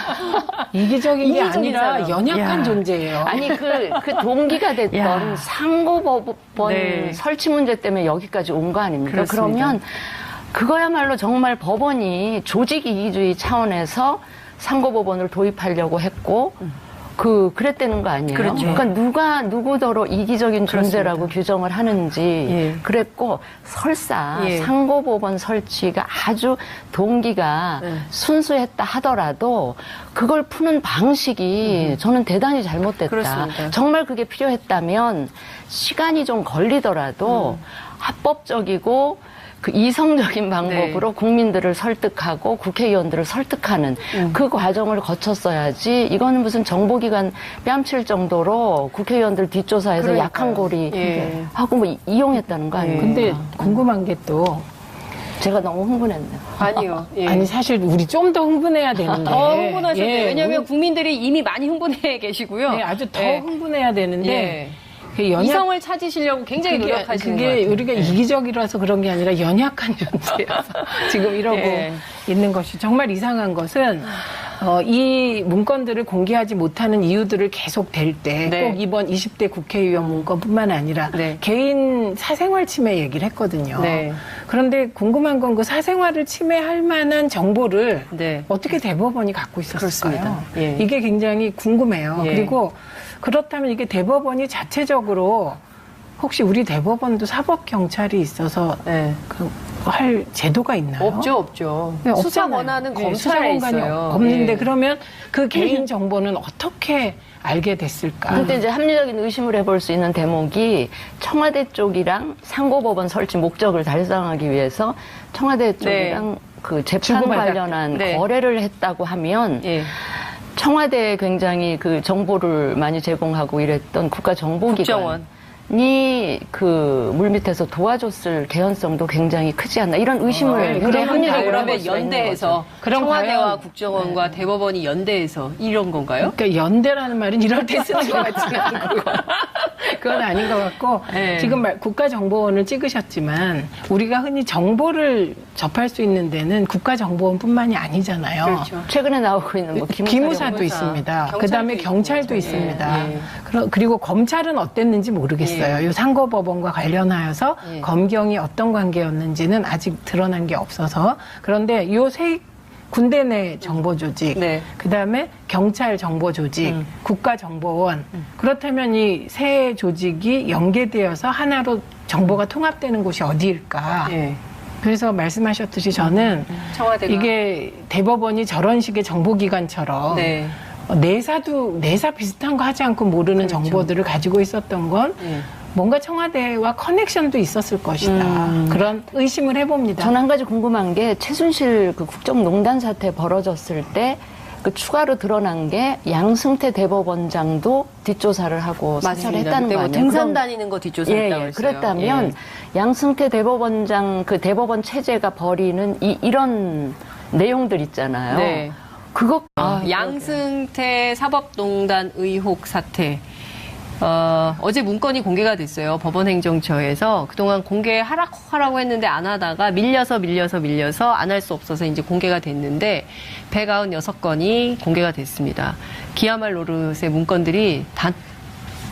이기적인 게 이기적인 아니라 사람. 연약한 야. 존재예요. 아니 그 동기가 됐던 야. 상고법원 네. 설치 문제 때문에 여기까지 온 거 아닙니까? 그렇습니다. 그러면 그거야말로 정말 법원이 조직 이기주의 차원에서 상고법원을 도입하려고 했고 그랬다는 거 아니에요? 그렇죠. 그러니까 누가 누구더러 이기적인 존재라고 규정을 하는지 예. 그랬고 설사 예. 상고법원 설치가 아주 동기가 네. 순수했다 하더라도 그걸 푸는 방식이 저는 대단히 잘못됐다. 그렇습니다. 정말 그게 필요했다면 시간이 좀 걸리더라도 합법적이고 그 이성적인 방법으로 국민들을 설득하고 국회의원들을 설득하는 그 과정을 거쳤어야지 이거는 무슨 정보기관 뺨칠 정도로 국회의원들 뒷조사해서 그러니까요. 약한 고리 예. 하고 뭐 이용했다는 거 아닙니까? 근데 궁금한 게 또 제가 너무 흥분했네요. 아니요. 예. 아니 사실 우리 좀 더 흥분해야 되는데 흥분하셨네요. 예, 왜냐하면 우리- 국민들이 이미 많이 흥분해 계시고요. 네, 아주 더 예. 흥분해야 되는데 예. 그 연약- 이성을 찾으시려고 굉장히 노력하시는 것 그게 같아요. 우리가 이기적이라서 그런 게 아니라 연약한 존재여서 지금 이러고 예. 있는 것이 정말 이상한 것은 이 문건들을 공개하지 못하는 이유들을 계속 댈 때 꼭 네. 이번 20대 국회의원 문건뿐만 아니라 네. 개인 사생활 침해 얘기를 했거든요. 네. 그런데 궁금한 건 그 사생활을 침해할 만한 정보를 네. 어떻게 대법원이 갖고 있었을까요? 그렇습니다. 예. 이게 굉장히 궁금해요. 예. 그리고 그렇다면 이게 대법원이 자체적으로 혹시 우리 대법원도 사법경찰이 있어서 네. 할 제도가 있나요? 없죠. 네, 수사 없잖아요. 권한은 네, 검찰에 수사권관이 있어요. 없는데 예. 그러면 그 개인 정보는 어떻게 알게 됐을까? 근데 이제 합리적인 의심을 해볼 수 있는 대목이 청와대 쪽이랑 상고법원 설치 목적을 달성하기 위해서 청와대 쪽이랑 그 재판 주고받았- 관련한 네. 거래를 했다고 하면 예. 청와대에 굉장히 그 정보를 많이 제공하고 이랬던 국가정보기관이 그 물밑에서 도와줬을 개연성도 굉장히 크지 않나 이런 의심을 굉장히 그러면 합리적으로 그러면 해볼 수가 있는 연대해서 거죠. 그럼 청와대와 과연- 국정원과 대법원이 연대해서 이런 건가요? 그러니까 연대라는 말은 이럴 때 쓰는 것 같지는 않고요. 그건 아닌 것 같고 네. 지금 국가정보원을 찍으셨지만 우리가 흔히 정보를 접할 수 있는 데는 국가정보원뿐만이 아니잖아요. 그렇죠. 최근에 나오고 있는 뭐 기무사도 기무사. 있습니다. 경찰도 그다음에 있고. 경찰도 예, 있습니다. 예. 그리고 검찰은 어땠는지 모르겠어요. 이 상고법원과 관련하여서 예. 검경이 어떤 관계였는지는 아직 드러난 게 없어서 그런데 이 세 군대 내 정보 조직, 네. 그다음에 경찰 정보 조직, 국가정보원 그렇다면 이 세 조직이 연계되어서 하나로 정보가 통합되는 곳이 어디일까? 예. 그래서 말씀하셨듯이 저는 청와대가 이게 대법원이 저런 식의 정보기관처럼 네. 내사 비슷한 거 하지 않고 모르는 그렇죠. 정보들을 가지고 있었던 건 예. 뭔가 청와대와 커넥션도 있었을 것이다. 그런 의심을 해봅니다. 저는 한 가지 궁금한 게 최순실 그 국정농단 사태 벌어졌을 때 그 추가로 드러난 게 양승태 대법원장도 뒷조사를 하고 사찰을 했다는 거 뭐 아니에요? 등산 그럼- 다니는 거 뒷조사했다고 했어요. 그랬다면 양승태 대법원장 그 대법원 체제가 벌이는 이런 내용들 있잖아요. 네. 그거 양승태 사법농단 의혹 사태. 어제 문건이 공개가 됐어요. 법원행정처에서 그동안 공개하라고 했는데 안 하다가 밀려서 안 할 수 없어서 이제 공개가 됐는데 196건이 공개가 됐습니다. 기야말 노릇의 문건들이 다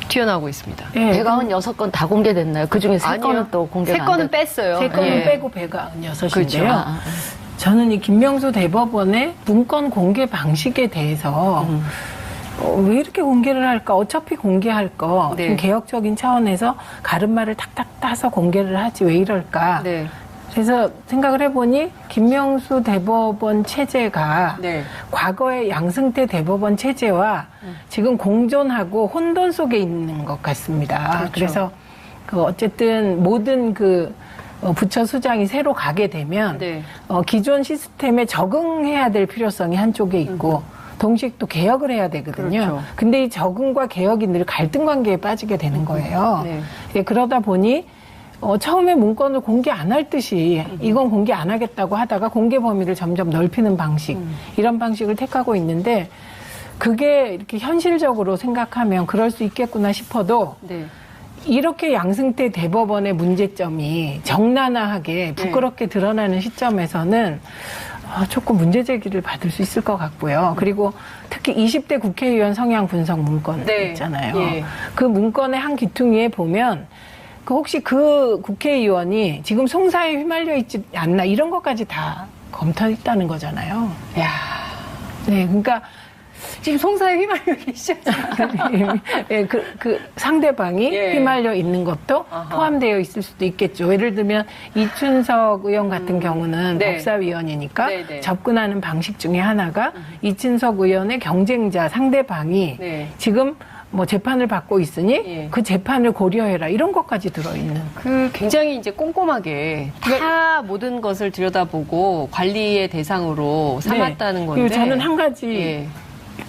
튀어나오고 있습니다. 네, 196건 다 공개됐나요? 그중에 3건은 또 공개가 세 안 건은 됐... 뺐어요. 세 건은 예. 빼고 196인데요. 그렇죠. 저는 이 김명수 대법원의 문건 공개 방식에 대해서 왜 이렇게 공개를 할까? 어차피 공개할 거. 네. 좀 개혁적인 차원에서 가름말을 탁탁 따서 공개를 하지 왜 이럴까? 네. 그래서 생각을 해보니 김명수 대법원 체제가 네. 과거의 양승태 대법원 체제와 지금 공존하고 혼돈 속에 있는 것 같습니다. 그렇죠. 그래서 그 어쨌든 모든 그 부처 수장이 새로 가게 되면 네. 기존 시스템에 적응해야 될 필요성이 한쪽에 있고 동시에 또 개혁을 해야 되거든요. 그렇죠. 근데 이 적응과 개혁이 늘 갈등 관계에 빠지게 되는 거예요. 네. 예, 그러다 보니 처음에 문건을 공개 안 할 듯이 이건 공개 안 하겠다고 하다가 공개 범위를 점점 넓히는 방식, 이런 방식을 택하고 있는데 그게 이렇게 현실적으로 생각하면 그럴 수 있겠구나 싶어도 네. 이렇게 양승태 대법원의 문제점이 적나라하게 부끄럽게 드러나는 시점에서는 조금 문제 제기를 받을 수 있을 것 같고요. 그리고 특히 20대 국회의원 성향 분석 문건 네. 있잖아요. 예. 그 문건의 한 귀퉁이에 보면 혹시 그 국회의원이 지금 송사에 휘말려 있지 않나 이런 것까지 다 검토했다는 거잖아요. 야, 네, 그러니까 지금 송사에 휘말려 계시죠? 예, 그 상대방이 예. 휘말려 있는 것도 아하. 포함되어 있을 수도 있겠죠. 예를 들면 이춘석 의원 같은 경우는 네. 법사위원이니까 네, 네. 접근하는 방식 중에 하나가 이춘석 의원의 경쟁자 상대방이 네. 지금 뭐 재판을 받고 있으니 예. 그 재판을 고려해라 이런 것까지 들어있는. 그 굉장히 이제 꼼꼼하게 다 모든 것을 들여다보고 관리의 대상으로 삼았다는 건데. 그리고 저는 한 가지 예.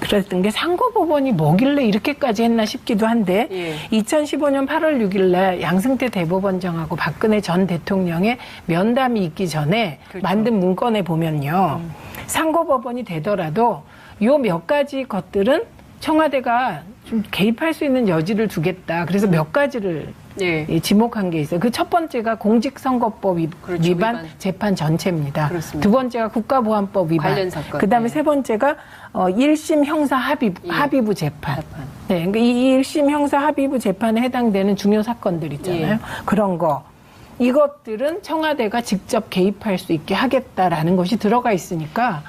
그랬던 게 상고법원이 뭐길래 이렇게까지 했나 싶기도 한데 예. 2015년 8월 6일 날 양승태 대법원장하고 박근혜 전 대통령의 면담이 있기 전에 그렇죠. 만든 문건에 보면요. 상고법원이 되더라도 요 몇 가지 것들은 청와대가 좀 개입할 수 있는 여지를 두겠다. 그래서 몇 가지를 예. 지목한 게 있어요. 그 첫 번째가 공직선거법 그렇죠, 위반 위반. 재판 전체입니다. 그렇습니다. 두 번째가 국가보안법 위반. 관련 사건. 그다음에 네. 세 번째가 1심 형사 예. 합의부 재판. 재판. 네, 그러니까 이 1심 형사 합의부 재판에 해당되는 중요 사건들 있잖아요. 예. 그런 거. 이것들은 청와대가 직접 개입할 수 있게 하겠다라는 것이 들어가 있으니까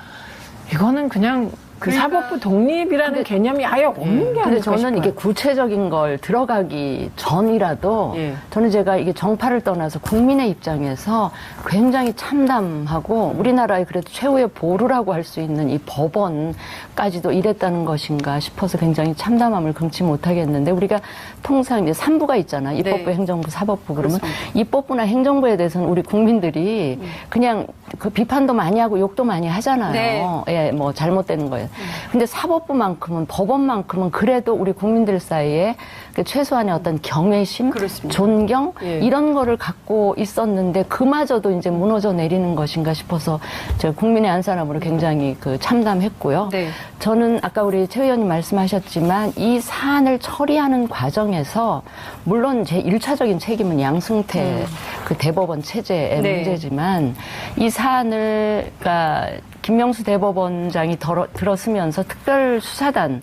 이거는 그냥 그 그러니까 사법부 독립이라는 개념이 아예 없는 게 근데 아닐까 저는 싶어요. 이게 구체적인 걸 들어가기 전이라도 예. 저는 제가 이게 정파를 떠나서 국민의 입장에서 굉장히 참담하고 우리나라의 그래도 최후의 보루라고 할 수 있는 이 법원까지도 이랬다는 것인가 싶어서 굉장히 참담함을 금치 못하겠는데 우리가 통상 이제 3부가 있잖아. 입법부, 네. 행정부, 사법부. 그러면 그렇습니다. 입법부나 행정부에 대해서는 우리 국민들이 그냥 그 비판도 많이 하고 욕도 많이 하잖아요. 네. 예, 뭐 잘못된 거예요. 근데 사법부만큼은 법원만큼은 그래도 우리 국민들 사이에 그 최소한의 어떤 경외심, 그렇습니다. 존경 예. 이런 거를 갖고 있었는데 그마저도 이제 무너져 내리는 것인가 싶어서 제가 국민의 한 사람으로 굉장히 그 참담했고요. 네. 저는 아까 우리 최 의원님 말씀하셨지만 이 사안을 처리하는 과정에서 물론 제 1차적인 책임은 양승태 그 대법원 체제의 네. 문제지만 이 사안을 그러니까 김명수 대법원장이 들었으면서 특별수사단을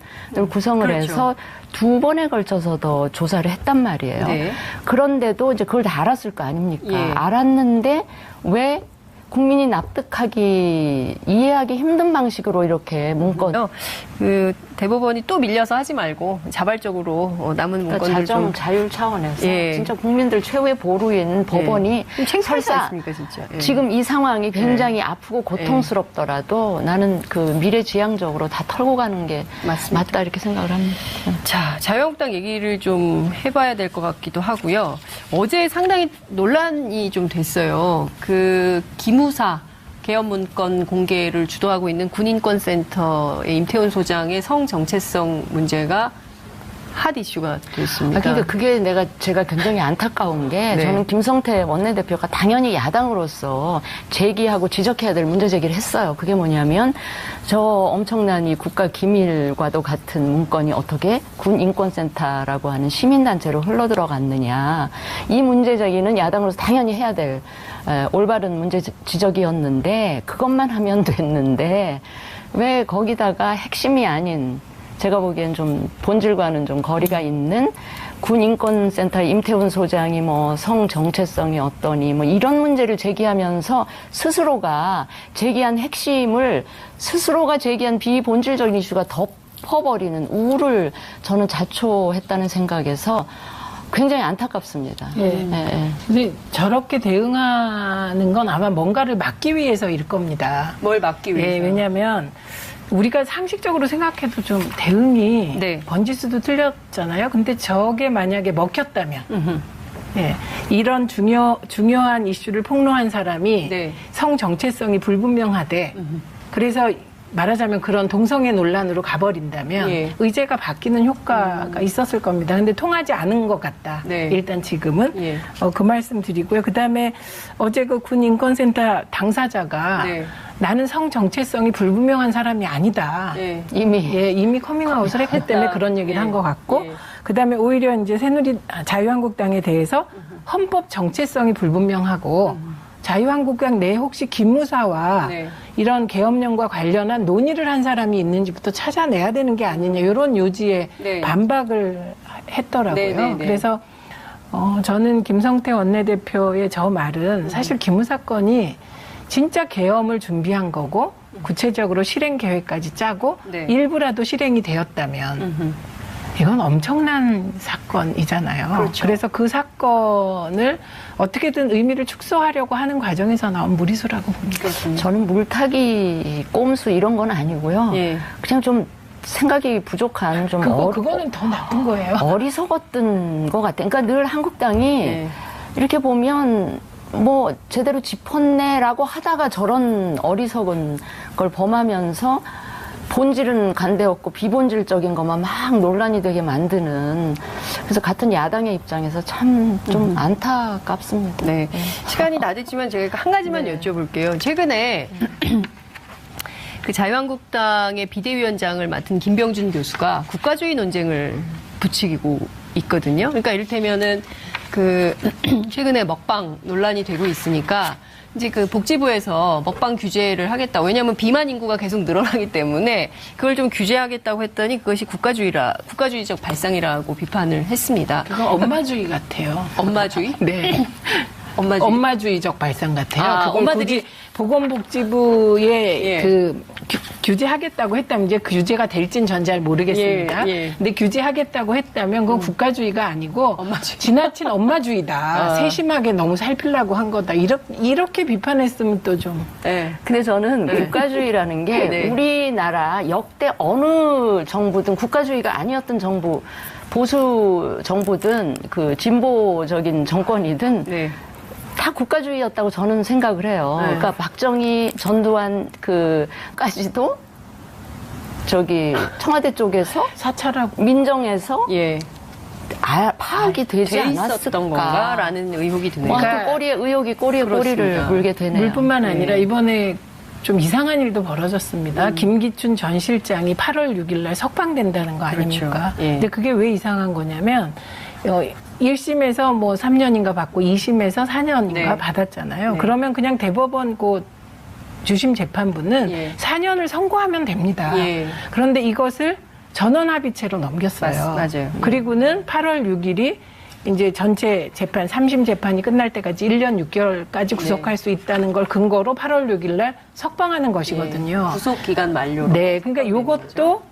구성을 그렇죠. 해서 2번에 걸쳐서 더 조사를 했단 말이에요. 네. 그런데도 이제 그걸 다 알았을 거 아닙니까? 예. 알았는데 왜 국민이 납득하기, 이해하기 힘든 방식으로 이렇게 문건. 그 대법원이 또 밀려서 하지 말고 자발적으로 남은 그러니까 문건들 좀 자율 차원에서 예. 진짜 국민들 최후의 보루인 법원이 좀 창피하지 설사 않습니까, 진짜? 예. 지금 이 상황이 굉장히 아프고 고통스럽더라도 나는 그 미래지향적으로 다 털고 가는 게 맞습니다. 맞다 이렇게 생각을 합니다. 자, 자유한국당 얘기를 좀 해봐야 될 것 같기도 하고요. 어제 상당히 논란이 좀 됐어요. 그 기무사 개업 문건 공개를 주도하고 있는 군인권센터의 임태훈 소장의 성 정체성 문제가 핫 이슈가 됐습니다. 그러니까 그게 제가 굉장히 안타까운 게 네. 저는 김성태 원내대표가 당연히 야당으로서 제기하고 지적해야 될 문제 제기를 했어요. 그게 뭐냐면 저 엄청난 이 국가 기밀과도 같은 문건이 어떻게 군인권센터라고 하는 시민단체로 흘러들어갔느냐. 이 문제 제기는 야당으로서 당연히 해야 될 올바른 문제 지적이었는데 그것만 하면 됐는데 왜 거기다가 핵심이 아닌 제가 보기엔 좀 본질과는 좀 거리가 있는 군인권센터 임태훈 소장이 뭐 성 정체성이 어떠니 뭐 이런 문제를 제기하면서 스스로가 제기한 핵심을 스스로가 제기한 비본질적인 이슈가 덮어버리는 우를 저는 자초했다는 생각에서 굉장히 안타깝습니다. 근데 저렇게 대응하는 건 아마 뭔가를 막기 위해서일 겁니다. 뭘 막기 위해서? 예, 왜냐하면 우리가 상식적으로 생각해도 좀 대응이 네. 번지수도 틀렸잖아요. 근데 저게 만약에 먹혔다면 예, 이런 중요한 이슈를 폭로한 사람이 네. 성 정체성이 불분명하대. 그래서 말하자면 그런 동성애 논란으로 가버린다면 예. 의제가 바뀌는 효과가 있었을 겁니다. 근데 통하지 않은 것 같다. 네. 일단 지금은 예. 그 말씀 드리고요. 그다음에 어제 그 군인권센터 당사자가 네. 나는 성 정체성이 불분명한 사람이 아니다. 네. 이미 커밍아웃을 했기 때문에 그런 얘기를 예. 한 것 같고, 예. 그다음에 오히려 이제 자유한국당에 대해서 헌법 정체성이 불분명하고 자유한국당 내에 혹시 기무사와 네. 이런 계엄령과 관련한 논의를 한 사람이 있는지부터 찾아내야 되는 게 아니냐 이런 요지에 네. 반박을 했더라고요. 네, 네, 네. 그래서 저는 김성태 원내대표의 저 말은 사실 기무 사건이 진짜 계엄을 준비한 거고 구체적으로 실행 계획까지 짜고 네. 일부라도 실행이 되었다면 이건 엄청난 사건이잖아요. 그렇죠. 그래서 그 사건을 어떻게든 의미를 축소하려고 하는 과정에서 나온 무리수라고 봅니다. 그렇습니다. 저는 물타기 꼼수 이런 건 아니고요. 예. 그냥 좀 생각이 부족한 좀 그거는 더 나쁜 거예요. 어리석었던 것 같아요. 그러니까 늘 한국당이 예. 이렇게 보면 뭐 제대로 짚었네라고 하다가 저런 어리석은 걸 범하면서 본질은 간대없고 비본질적인 것만 막 논란이 되게 만드는 그래서 같은 야당의 입장에서 참 좀 안타깝습니다. 네. 시간이 나됐지만 제가 한 가지만 여쭤볼게요. 최근에 그 자유한국당의 비대위원장을 맡은 김병준 교수가 국가주의 논쟁을 부추기고 있거든요. 그러니까 이를테면은 그 최근에 먹방 논란이 되고 있으니까 이제 그 복지부에서 먹방 규제를 하겠다. 왜냐하면 비만 인구가 계속 늘어나기 때문에 그걸 좀 규제하겠다고 했더니 그것이 국가주의적 발상이라고 비판을 했습니다. 그건 엄마주의 같아요. 엄마주의? 네. 엄마주의적 발상 같아요. 아, 그걸 엄마들이- 굳이 보건복지부에 예. 그 규제하겠다고 했다면 이제 그 규제가 될진 전 잘 모르겠습니다. 예, 예. 근데 규제하겠다고 했다면 그건 국가주의가 아니고 엄마주의. 지나친 엄마주의다. 아. 세심하게 너무 살피려고 한 거다. 이렇게 비판했으면 또 좀. 네. 근데 저는 국가주의라는 게 네. 우리나라 역대 어느 정부든 국가주의가 아니었던 정부, 보수 정부든 그 진보적인 정권이든 네. 다 국가주의였다고 저는 생각을 해요. 네. 그러니까 박정희, 전두환 그까지도 청와대 쪽에서 사찰하고. 민정에서 예. 파악이 되지 돼 않았을까? 있었던 건가라는 의혹이 드네요. 뭐 그러니까 그 꼬리에 의혹이 꼬리에 그렇습니다. 꼬리를 물게 되네요. 물뿐만 아니라 네. 이번에 좀 이상한 일도 벌어졌습니다. 김기춘 전 실장이 8월 6일 날 석방된다는 거 아닙니까? 그렇죠. 예. 근데 그게 왜 이상한 거냐면 1심에서 뭐 3년인가 받고 2심에서 4년인가 네. 받았잖아요. 네. 그러면 그냥 대법원 그 주심 재판부는 예. 4년을 선고하면 됩니다. 예. 그런데 이것을 전원합의체로 넘겼어요. 맞아요. 그리고는 8월 6일이 이제 전체 재판, 3심 재판이 끝날 때까지 1년 6개월까지 구속할 수 있다는 걸 근거로 8월 6일 날 석방하는 것이거든요. 예. 구속 기간 만료로. 네, 그러니까 이것도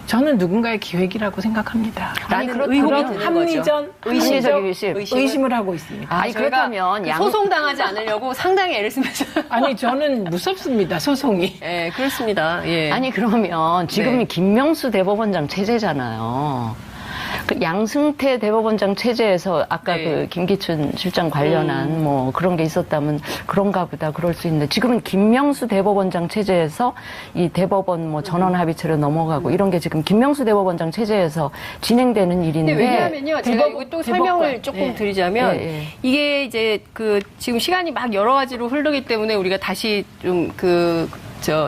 저는 누군가의 기획이라고 생각합니다. 라는 그런 의혹이 드는 합리적 의심적 의심을 하고 있습니다. 아니, 그렇다면 소송 당하지 않으려고 상당히 애를 쓰면서. 아니 저는 무섭습니다. 소송이. 예, 그렇습니다. 예. 아니 그러면 지금이 네. 김명수 대법원장 체제잖아요. 그 양승태 대법원장 체제에서 아까 네. 그 김기춘 실장 관련한 뭐 그런 게 있었다면 그런가 보다 그럴 수 있는데 지금은 김명수 대법원장 체제에서 이 대법원 뭐 전원 합의체로 넘어가고 이런 게 지금 김명수 대법원장 체제에서 진행되는 일인데. 근데 왜냐하면요, 제가 이거 또 설명을 조금 네. 드리자면 예, 예. 이게 이제 그 지금 시간이 막 여러 가지로 흐르기 때문에 우리가 다시 좀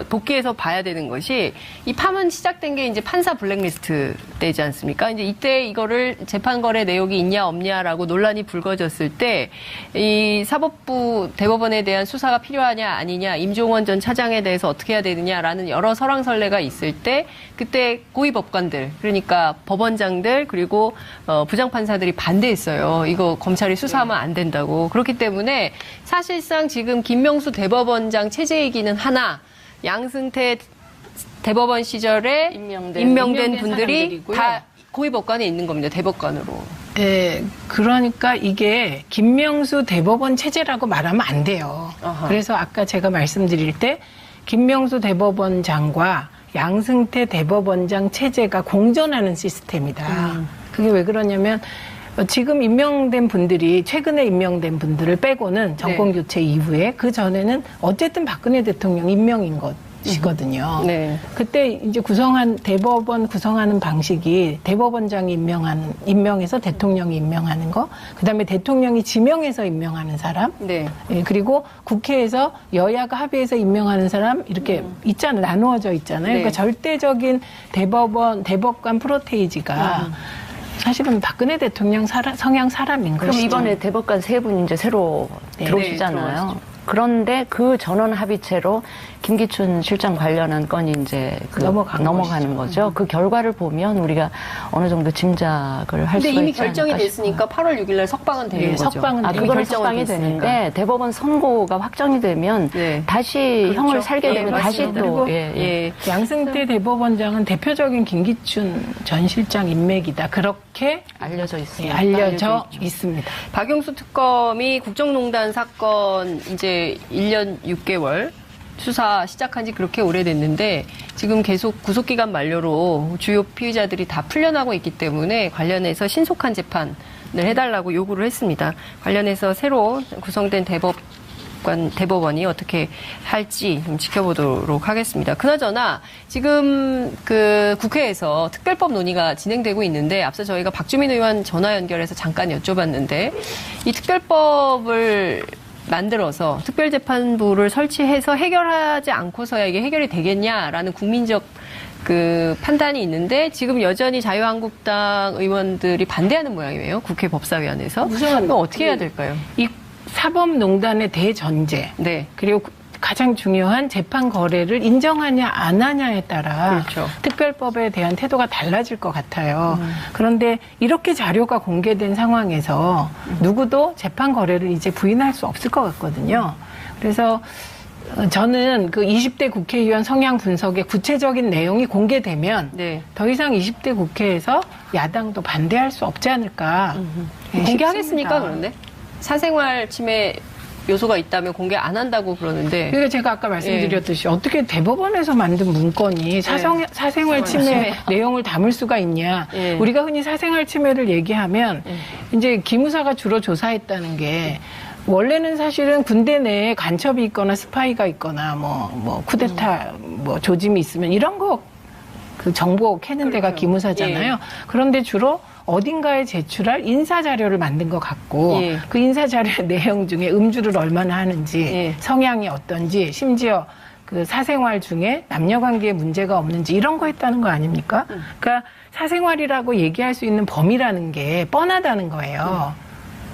복귀해서 봐야 되는 것이 이 파문 시작된 게 이제 판사 블랙리스트 때지 않습니까? 이제 이때 이거를 재판 거래 내역이 있냐 없냐라고 논란이 불거졌을 때 이 사법부 대법원에 대한 수사가 필요하냐 아니냐, 임종원 전 차장에 대해서 어떻게 해야 되느냐라는 여러 설왕설래가 있을 때 그때 고위 법관들, 그러니까 법원장들 그리고 부장판사들이 반대했어요. 이거 검찰이 수사하면 안 된다고. 그렇기 때문에 사실상 지금 김명수 대법원장 체제이기는 하나 양승태 대법원 시절에 임명된 분들이 사람들이고요. 다 고위법관에 있는 겁니다. 대법관으로. 예, 그러니까 이게 김명수 대법원 체제라고 말하면 안 돼요. 아하. 그래서 아까 제가 말씀드릴 때 김명수 대법원장과 양승태 대법원장 체제가 공존하는 시스템이다. 그게 왜 그러냐면 지금 임명된 분들이 최근에 임명된 분들을 빼고는 정권 교체 이후에 그 전에는 어쨌든 박근혜 대통령 임명인 것이거든요. 네. 그때 이제 대법원 구성하는 방식이 대법원장이 임명해서 대통령이 임명하는 거, 그다음에 대통령이 지명해서 임명하는 사람, 네. 예, 그리고 국회에서 여야가 합의해서 임명하는 사람 이렇게 있잖아요. 나누어져 있잖아요. 네. 그러니까 절대적인 대법관 프로테이지가 사실은 박근혜 대통령 성향 사람인 그럼 것이죠. 이번에 대법관 3분 이제 새로 네. 들어오시잖아요. 네, 들어오시죠. 그런데 그 전원 합의체로 김기춘 실장 관련한 건이 이제 넘어가는 거죠. 그 결과를 보면 우리가 어느 정도 짐작을 할 근데 수가 이미 있지 결정이 않을까 됐으니까 8월 6일 날 석방은 되는 네, 거죠. 석방은 아, 이미 그거는 결정은 석방이 됐으니까. 되는데 대법원 선고가 확정이 되면 네. 다시 그렇죠. 형을 살게 예, 되면 다시 맞습니다. 또 그리고 예. 양승태 대법원장은 대표적인 김기춘 전 실장 인맥이다. 그렇게 알려져 예, 있습니다. 알려져 있죠. 있습니다. 박용수 특검이 국정농단 사건 이제 1년 6개월 수사 시작한 지 그렇게 오래됐는데 지금 계속 구속기간 만료로 주요 피의자들이 다 풀려나고 있기 때문에 관련해서 신속한 재판을 해달라고 요구를 했습니다. 관련해서 새로 구성된 대법원이 어떻게 할지 좀 지켜보도록 하겠습니다. 그나저나 지금 그 국회에서 특별법 논의가 진행되고 있는데 앞서 저희가 박주민 의원 전화 연결해서 잠깐 여쭤봤는데 이 특별법을 만들어서 특별재판부를 설치해서 해결하지 않고서야 이게 해결이 되겠냐라는 국민적 그 판단이 있는데 지금 여전히 자유한국당 의원들이 반대하는 모양이에요. 국회 법사위원회에서. 그럼 어떻게 해야 될까요? 이 사법농단의 대전제, 네. 그리고 가장 중요한 재판 거래를 인정하냐 안 하냐에 따라 그렇죠. 특별법에 대한 태도가 달라질 것 같아요. 그런데 이렇게 자료가 공개된 상황에서 누구도 재판 거래를 이제 부인할 수 없을 것 같거든요. 그래서 저는 그 20대 국회의원 성향 분석의 구체적인 내용이 공개되면 네. 더 이상 20대 국회에서 야당도 반대할 수 없지 않을까. 네, 공개하겠습니까, 싶습니다. 그런데? 사생활 침해 요소가 있다면 공개 안 한다고 그러는데. 그러니까 제가 아까 말씀드렸듯이 어떻게 대법원에서 만든 문건이 사생활 침해 내용을 담을 수가 있냐. 예. 우리가 흔히 사생활 침해를 얘기하면 이제 기무사가 주로 조사했다는 게 원래는 사실은 군대 내에 간첩이 있거나 스파이가 있거나 뭐 쿠데타 뭐 조짐이 있으면 이런 거 그 정보 캐는 데가 그렇죠. 기무사잖아요. 예. 그런데 주로 어딘가에 제출할 인사자료를 만든 것 같고 예. 그 인사자료의 내용 중에 음주를 얼마나 하는지 예. 성향이 어떤지 심지어 그 사생활 중에 남녀관계에 문제가 없는지 이런 거 했다는 거 아닙니까? 그러니까 사생활이라고 얘기할 수 있는 범위라는 게 뻔하다는 거예요.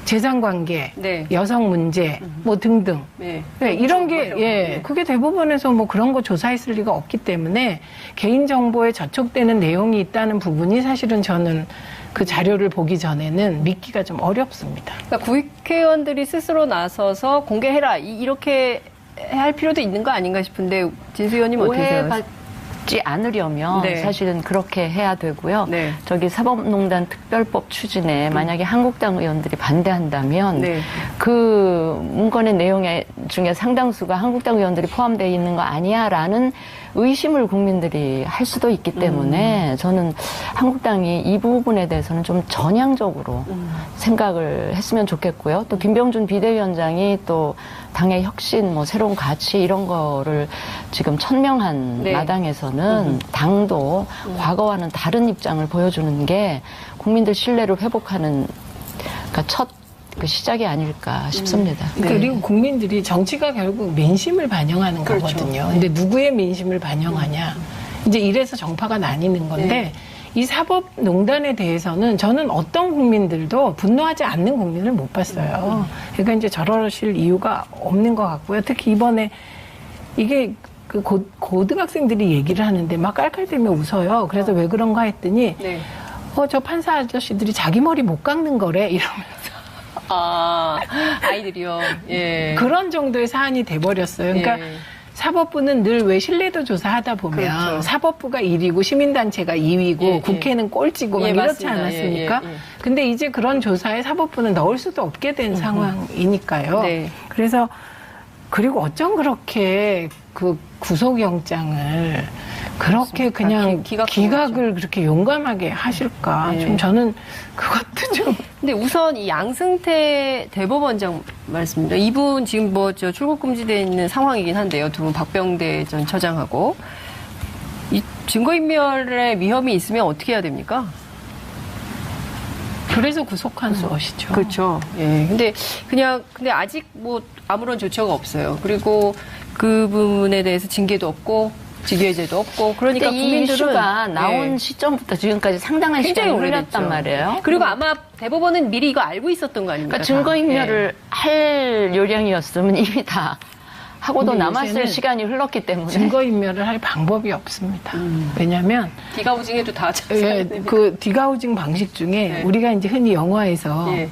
재산관계, 네. 여성 문제, 뭐 등등. 네. 네, 이런 게, 그렇죠. 예, 네. 그게 대법원에서 뭐 그런 거 조사했을 리가 없기 때문에 개인정보에 저촉되는 내용이 있다는 부분이 사실은 저는 그 자료를 보기 전에는 믿기가 좀 어렵습니다. 그러니까 국회의원들이 스스로 나서서 공개해라. 이렇게 할 필요도 있는 거 아닌가 싶은데 진수 의원님 어떻게 생각하세요? 오해받지 않으려면 네. 사실은 그렇게 해야 되고요. 네. 저기 사법농단 특별법 추진에 만약에 한국당 의원들이 반대한다면 네. 그 문건의 내용 중에 상당수가 한국당 의원들이 포함되어 있는 거 아니야라는 의심을 국민들이 할 수도 있기 때문에 저는 한국당이 이 부분에 대해서는 좀 전향적으로 생각을 했으면 좋겠고요. 또 김병준 비대위원장이 또 당의 혁신, 뭐 새로운 가치 이런 거를 지금 천명한 네. 마당에서는 당도 과거와는 다른 입장을 보여주는 게 국민들 신뢰를 회복하는 그러니까 첫 그 시작이 아닐까 싶습니다. 그리고 국민들이 정치가 결국 민심을 반영하는 그렇죠. 거거든요. 근데 누구의 민심을 반영하냐. 이제 이래서 정파가 나뉘는 건데 네. 이 사법농단에 대해서는 저는 어떤 국민들도 분노하지 않는 국민을 못 봤어요. 그러니까 이제 저러실 이유가 없는 것 같고요. 특히 이번에 이게 그 고등학생들이 얘기를 하는데 막 깔깔대며 웃어요. 그래서 왜 그런가 했더니 네. 저 판사 아저씨들이 자기 머리 못 깎는 거래 이러면서 아, 아이들이요. 예. 그런 정도의 사안이 돼버렸어요. 그러니까 예. 사법부는 늘 왜 신뢰도 조사하다 보면 그렇죠. 사법부가 1위고 시민단체가 2위고 예, 예. 국회는 꼴찌고 막 예, 이렇지 맞습니다. 않았습니까? 예, 예, 예. 근데 이제 그런 조사에 사법부는 넣을 수도 없게 된 상황이니까요. 네. 그래서 그리고 어쩜 그렇게 그 구속영장을 그렇게 맞습니다. 그냥 기각한 기각을 그렇게 용감하게 하실까? 네. 좀 저는 그것도 좀 근데 우선 이 양승태 대법원장 말씀입니다. 이분 지금 뭐 저 출국 금지되어 있는 상황이긴 한데요. 두 분 박병대 전 처장하고 이 증거인멸의 위험이 있으면 어떻게 해야 됩니까? 그래서 구속하는 것이죠. 그렇죠. 예. 근데 아직 뭐 아무런 조처가 없어요. 그리고 그 부분에 대해서 징계도 없고 직위해제도 없고 그러니까 이 국민들은 이슈가 나온 예. 시점부터 지금까지 상당한 굉장히 시간이 오래됐죠. 흘렸단 말이에요. 그리고 아마 대법원은 미리 이거 알고 있었던 거 아닙니까? 그러니까 증거인멸을 예. 할 요량이었으면 이미 다 하고도 근데 남았을 요새는 시간이 흘렀기 때문에 증거인멸을 할 방법이 없습니다. 왜냐하면 디가우징해도 다 그 디가우징 방식 중에 네. 우리가 이제 흔히 영화에서 예.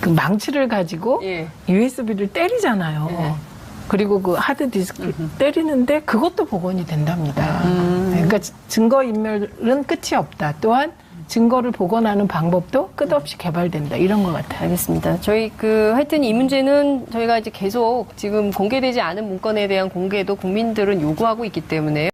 그 망치를 가지고 예. USB를 때리잖아요. 네. 그리고 그 하드디스크를 때리는데 그것도 복원이 된답니다. 그러니까 증거인멸은 끝이 없다. 또한 증거를 복원하는 방법도 끝없이 개발된다. 이런 것 같아요. 알겠습니다. 저희 하여튼 이 문제는 저희가 이제 계속 지금 공개되지 않은 문건에 대한 공개도 국민들은 요구하고 있기 때문에